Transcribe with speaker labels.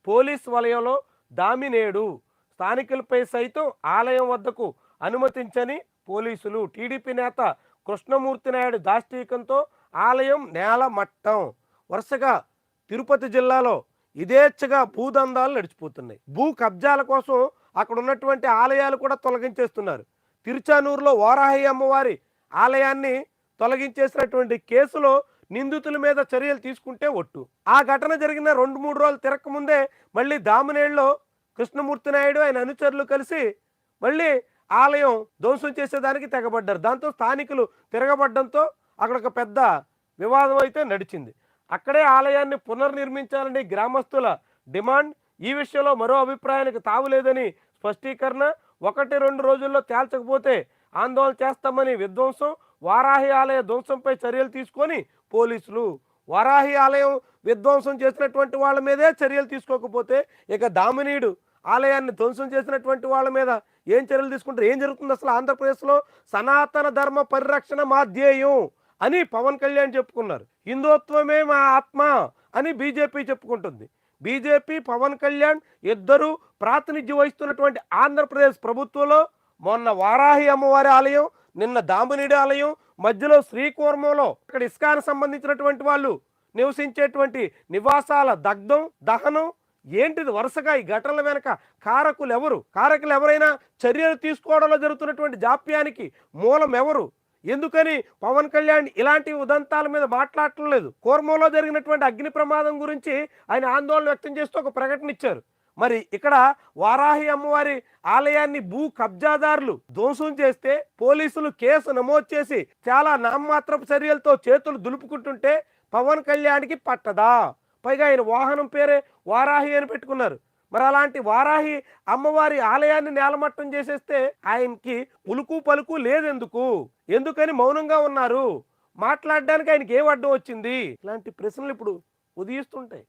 Speaker 1: Police వలయంలో దామినేడు స్థానికులపై సైతం ఆలయం వద్దకు అనుమతించని పోలీసులు. టీడీపీ నేత కృష్ణమూర్తి నాయుడు దాష్టీకంతో ఆలయం నేలమట్టం. వరుసగా తిరుపతి జిల్లాలో ఇదేచ్ఛగా భూదందాలు నడిచిపోతున్నాయి. భూ కబ్జాల కోసం అక్కడ ఉన్నటువంటి ఆలయాలు కూడా తొలగించేస్తున్నారు. తిరుచానూరులో వారాహి అమ్మవారి ఆలయాన్ని తొలగించేసినటువంటి కేసులో నిందితుల మీద చర్యలు తీసుకుంటే ఒట్టు. ఆ ఘటన జరిగిన 2-3 రోజులు తిరగకముందే మళ్ళీ దామనేడులో కృష్ణమూర్తి నాయుడు ఆయన అనుచరులు కలిసి మళ్ళీ ఆలయం ధ్వంసం చేసేదానికి తెగబడ్డారు. దాంతో స్థానికులు తిరగబడ్డంతో అక్కడ ఒక పెద్ద వివాదం అయితే నడిచింది. అక్కడే ఆలయాన్ని పునర్నిర్మించాలని గ్రామస్తుల డిమాండ్. ఈ విషయంలో మరో అభిప్రాయానికి తావులేదని స్పష్టీకరణ. 1-2 రోజుల్లో తేల్చకపోతే ఆందోళన చేస్తామని విధ్వంసం. వారాహి ఆలయ ధ్వంసంపై చర్యలు తీసుకొని పోలీసులు. వారాహి ఆలయం విధ్వంసం చేసినటువంటి వాళ్ళ మీదే చర్యలు తీసుకోకపోతే ఇక దామినీడు ఆలయాన్ని ధ్వంసం చేసినటువంటి వాళ్ళ మీద ఏం చర్యలు తీసుకుంటారు? ఏం జరుగుతుంది అసలు? ఆంధ్రప్రదేశ్లో సనాతన ధర్మ పరిరక్షణ మా ధ్యేయం అని పవన్ కళ్యాణ్ చెప్పుకున్నారు. హిందుత్వమే మా ఆత్మ అని బీజేపీ చెప్పుకుంటుంది. బీజేపీ పవన్ కళ్యాణ్ ఇద్దరు ప్రాతినిధ్యం వహిస్తున్నటువంటి ఆంధ్రప్రదేశ్ ప్రభుత్వంలో మొన్న వారాహి అమ్మవారి ఆలయం, నిన్న దామినీడి ఆలయం, మధ్యలో శ్రీకూర్మంలో ఇక్కడ ఇస్కాన్ సంబంధించినటువంటి వాళ్ళు నివసించేటువంటి నివాసాల దగ్ధం, దహనం ఏంటిది? వరుసగా ఈ ఘటనల వెనక కారకులు ఎవరు? కారకులు ఎవరైనా చర్యలు తీసుకోవడంలో జరుగుతున్నటువంటి జాప్యానికి మూలం ఎవరు? ఎందుకని పవన్ కళ్యాణ్ ఇలాంటి ఉదంతాల మీద మాట్లాడటం లేదు? కూర్మంలో జరిగినటువంటి అగ్ని ప్రమాదం గురించి ఆయన ఆందోళన వ్యక్తం చేస్తూ ఒక ప్రకటన ఇచ్చారు. మరి ఇక్కడ వారాహి అమ్మవారి ఆలయాన్ని భూ కబ్జాదారులు ధ్వంసం చేస్తే పోలీసులు కేసు నమోదు చేసి చాలా నామమాత్రపు చర్యలతో చేతులు దులుపుకుంటుంటే పవన్ కళ్యాణ్కి పట్టదా? పైగా ఆయన వాహనం పేరే వారాహి అని పెట్టుకున్నారు. మరి అలాంటి వారాహి అమ్మవారి ఆలయాన్ని నేలమట్టం చేసేస్తే ఆయనకి ఉలుకు పలుకు లేదెందుకు? ఎందుకని మౌనంగా ఉన్నారు? మాట్లాడడానికి ఆయనకి ఏం అడ్డం వచ్చింది? ఇలాంటి ప్రశ్నలు ఇప్పుడు ఉదయిస్తుంటాయి.